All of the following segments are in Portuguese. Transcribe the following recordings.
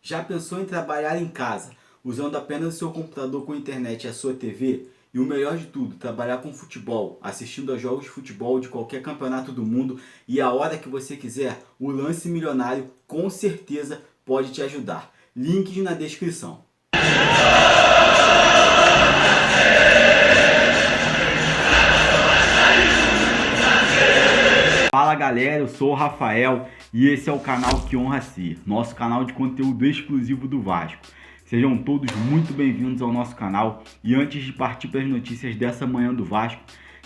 Já pensou em trabalhar em casa, usando apenas o seu computador com internet e a sua TV? E o melhor de tudo, trabalhar com futebol, assistindo a jogos de futebol de qualquer campeonato do mundo e a hora que você quiser, o Lance Milionário com certeza pode te ajudar. Links na descrição. Fala galera, eu sou o Rafael e esse é o canal Que Honra Ser, nosso canal de conteúdo exclusivo do Vasco. Sejam todos muito bem-vindos ao nosso canal e antes de partir para as notícias dessa manhã do Vasco,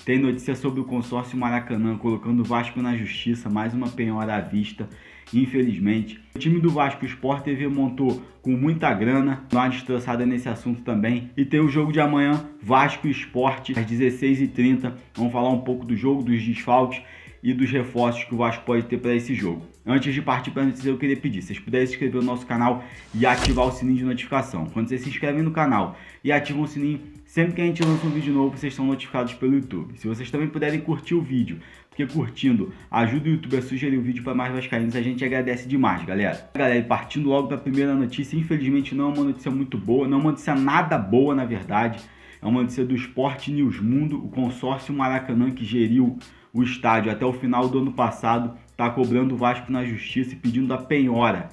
tem notícia sobre o consórcio Maracanã colocando o Vasco na justiça, mais uma penhora à vista, infelizmente. O time do Vasco, o Sport TV, montou com muita grana, dá uma destroçada nesse assunto também. E tem o jogo de amanhã, Vasco e Sport, às 16h30. Vamos falar um pouco do jogo, dos desfalques e dos reforços que o Vasco pode ter para esse jogo. Antes de partir para a notícia, eu queria pedir, se vocês puderem se inscrever no nosso canal e ativar o sininho de notificação. Quando vocês se inscrevem no canal e ativam o sininho, sempre que a gente lança um vídeo novo, vocês são notificados pelo YouTube. Se vocês também puderem curtir o vídeo, porque curtindo ajuda o YouTube a sugerir o vídeo para mais vascaínos, a gente agradece demais, galera. Galera, partindo logo para a primeira notícia, infelizmente não é uma notícia muito boa, não é uma notícia nada boa, na verdade. É uma notícia do Sport News Mundo, o consórcio Maracanã que geriu o estádio até o final do ano passado, está cobrando o Vasco na justiça e pedindo a penhora.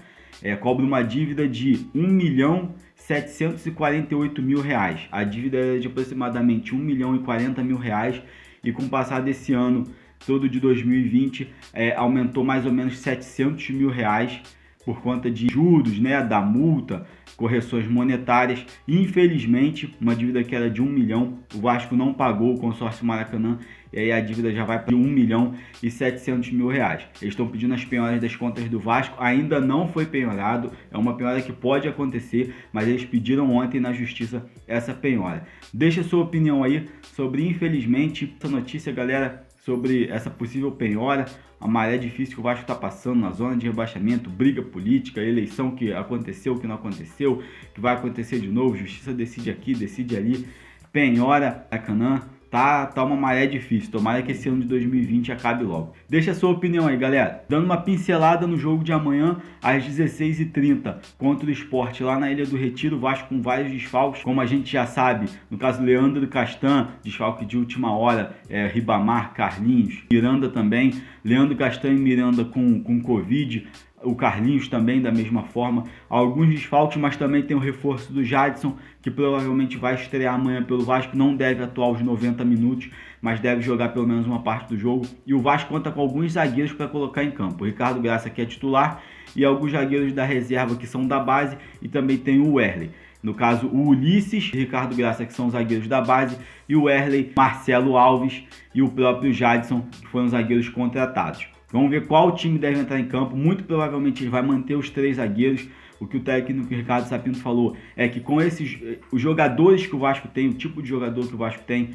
Cobra uma dívida de R$1.748.000. A dívida é de aproximadamente R$1.040.000 e com o passar desse ano todo de 2020 aumentou mais ou menos R$700.000 por conta de juros, né, da multa, correções monetárias. Infelizmente, uma dívida que era de 1 milhão, o Vasco não pagou o consórcio Maracanã, e aí a dívida já vai para R$1.700.000. Eles estão pedindo as penhoras das contas do Vasco, ainda não foi penhorado, é uma penhora que pode acontecer, mas eles pediram ontem na justiça essa penhora. Deixa a sua opinião aí sobre, infelizmente, essa notícia, galera, sobre essa possível penhora, a maré difícil que o Vasco está passando na zona de rebaixamento, briga política, eleição que aconteceu, que não aconteceu, que vai acontecer de novo, justiça decide aqui, decide ali, penhora, Maracanã, tá uma maré difícil, tomara que esse ano de 2020 acabe logo. Deixa a sua opinião aí, galera. Dando uma pincelada no jogo de amanhã, às 16h30, contra o Sport, lá na Ilha do Retiro, o Vasco com vários desfalques, como a gente já sabe, no caso Leandro Castan, desfalque de última hora, Ribamar, Carlinhos, Miranda também, Leandro Castan e Miranda com Covid, o Carlinhos também da mesma forma, alguns desfalques, mas também tem o reforço do Jadson, que provavelmente vai estrear amanhã pelo Vasco, não deve atuar os 90 minutos, mas deve jogar pelo menos uma parte do jogo, e o Vasco conta com alguns zagueiros para colocar em campo, o Ricardo Graça que é titular, e alguns zagueiros da reserva que são da base, e também tem o Wehrley. No caso, o Ulisses e Ricardo Graça, que são os zagueiros da base, e o Wehrley, Marcelo Alves e o próprio Jadson, que foram os zagueiros contratados. Vamos ver qual time deve entrar em campo. Muito provavelmente ele vai manter os 3 zagueiros. O que o técnico Ricardo Sapinto falou é que com esses os jogadores que o Vasco tem, o tipo de jogador que o Vasco tem,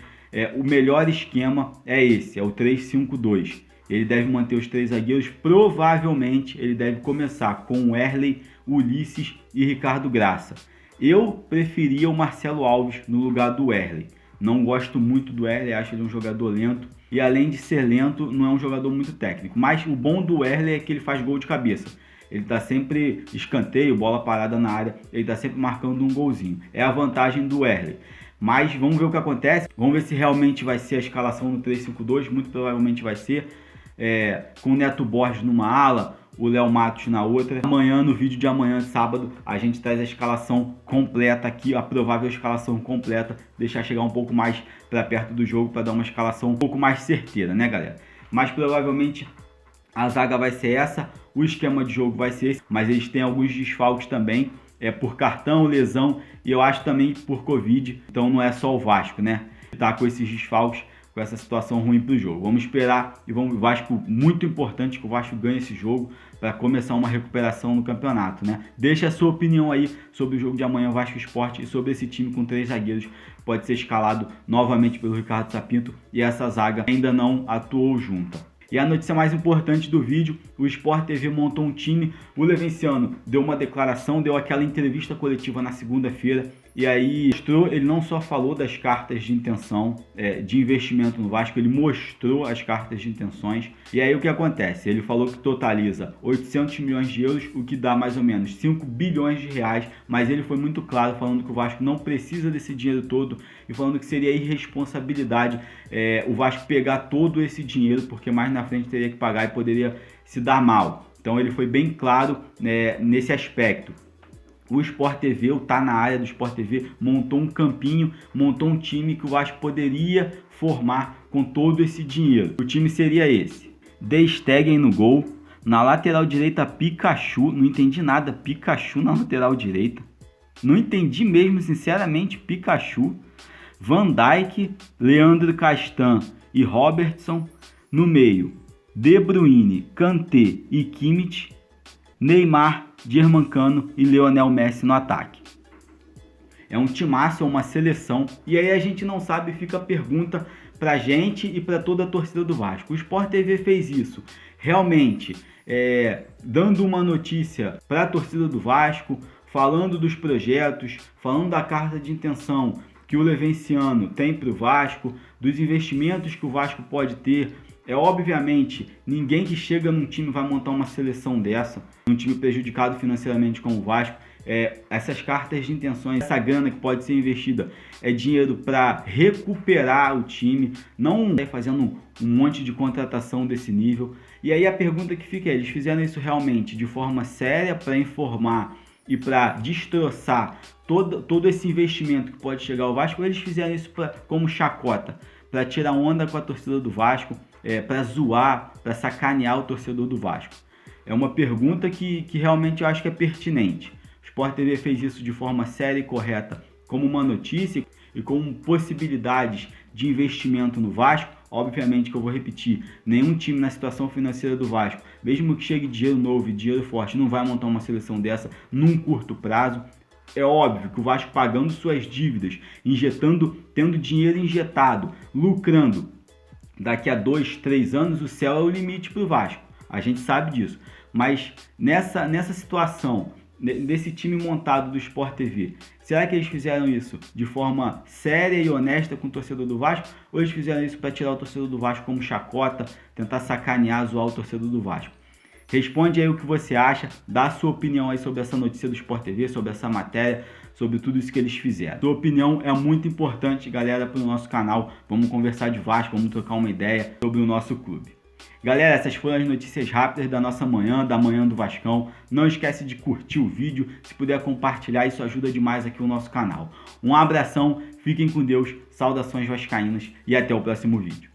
o melhor esquema é esse, é o 3-5-2. Ele deve manter os 3 zagueiros. Provavelmente ele deve começar com o Wehrley, Ulisses e Ricardo Graça. Eu preferia o Marcelo Alves no lugar do Wehrley. Não gosto muito do Wehrley, acho ele um jogador lento. E além de ser lento, não é um jogador muito técnico. Mas o bom do Wehrley é que ele faz gol de cabeça. Ele tá sempre escanteio, bola parada na área. Ele tá sempre marcando um golzinho. É a vantagem do Wehrley. Mas vamos ver o que acontece. Vamos ver se realmente vai ser a escalação no 3-5-2. Muito provavelmente vai ser. Com o Neto Borges numa ala, o Léo Matos na outra. Amanhã, no vídeo de amanhã, sábado, a gente traz a escalação completa aqui, a provável escalação completa, deixar chegar um pouco mais para perto do jogo para dar uma escalação um pouco mais certeira, né, galera? Mas provavelmente a zaga vai ser essa, o esquema de jogo vai ser esse, mas eles têm alguns desfalques também, por cartão, lesão e eu acho também por Covid, então não é só o Vasco, né? Tá com esses desfalques, com essa situação ruim para o jogo. Vamos esperar e vamos. Vasco, muito importante que o Vasco ganhe esse jogo para começar uma recuperação no campeonato, né? Deixa a sua opinião aí sobre o jogo de amanhã, Vasco Sport, e sobre esse time com 3 zagueiros que pode ser escalado novamente pelo Ricardo Sapinto e essa zaga ainda não atuou junta. E a notícia mais importante do vídeo, o Sport TV montou um time, o Levenciano deu uma declaração, deu aquela entrevista coletiva na segunda-feira, e aí mostrou, ele não só falou das cartas de intenção de investimento no Vasco, ele mostrou as cartas de intenções. E aí o que acontece? Ele falou que totaliza 800 milhões de euros, o que dá mais ou menos 5 bilhões de reais, mas ele foi muito claro falando que o Vasco não precisa desse dinheiro todo e falando que seria irresponsabilidade o Vasco pegar todo esse dinheiro, porque mais na frente teria que pagar e poderia se dar mal. Então ele foi bem claro nesse aspecto. O Sport TV, o Tá Na Área do Sport TV, montou um campinho, montou um time que o Vasco poderia formar com todo esse dinheiro. O time seria esse: De Stegen no gol, na lateral direita Pikachu, não entendi nada, Pikachu na lateral direita, não entendi mesmo, sinceramente, Pikachu, Van Dijk, Leandro Castan e Robertson, no meio De Bruyne, Kanté e Kimmich, Neymar, Germancano e Lionel Messi no ataque. É um timaço, é uma seleção. E aí a gente não sabe, fica a pergunta pra gente e pra toda a torcida do Vasco. O Sport TV fez isso realmente dando uma notícia pra torcida do Vasco, falando dos projetos, falando da carta de intenção que o Levenciano tem pro Vasco, dos investimentos que o Vasco pode ter. Obviamente, ninguém que chega num time vai montar uma seleção dessa, um time prejudicado financeiramente como o Vasco. Essas cartas de intenções, essa grana que pode ser investida é dinheiro para recuperar o time, não fazendo um monte de contratação desse nível. E aí a pergunta que fica é: eles fizeram isso realmente de forma séria para informar e para destroçar todo esse investimento que pode chegar ao Vasco, ou eles fizeram isso como chacota, para tirar onda com a torcida do Vasco, para zoar, para sacanear o torcedor do Vasco? É uma pergunta que realmente eu acho que é pertinente. O Sport TV fez isso de forma séria e correta, como uma notícia e com possibilidades de investimento no Vasco. Obviamente que eu vou repetir, nenhum time na situação financeira do Vasco, mesmo que chegue dinheiro novo e dinheiro forte, não vai montar uma seleção dessa num curto prazo. É óbvio que o Vasco pagando suas dívidas, tendo dinheiro injetado, lucrando, daqui a 2, 3 anos o céu é o limite para o Vasco. A gente sabe disso. Mas nessa situação, desse time montado do Sport TV, será que eles fizeram isso de forma séria e honesta com o torcedor do Vasco? Ou eles fizeram isso para tirar o torcedor do Vasco como chacota, tentar sacanear, zoar o torcedor do Vasco? Responde aí o que você acha, dá a sua opinião aí sobre essa notícia do Sport TV, sobre essa matéria, sobre tudo isso que eles fizeram. Sua opinião é muito importante, galera, para o nosso canal. Vamos conversar de Vasco, vamos trocar uma ideia sobre o nosso clube. Galera, essas foram as notícias rápidas da nossa manhã, da manhã do Vascão. Não esquece de curtir o vídeo, se puder compartilhar, isso ajuda demais aqui o nosso canal. Um abração, fiquem com Deus, saudações vascaínas e até o próximo vídeo.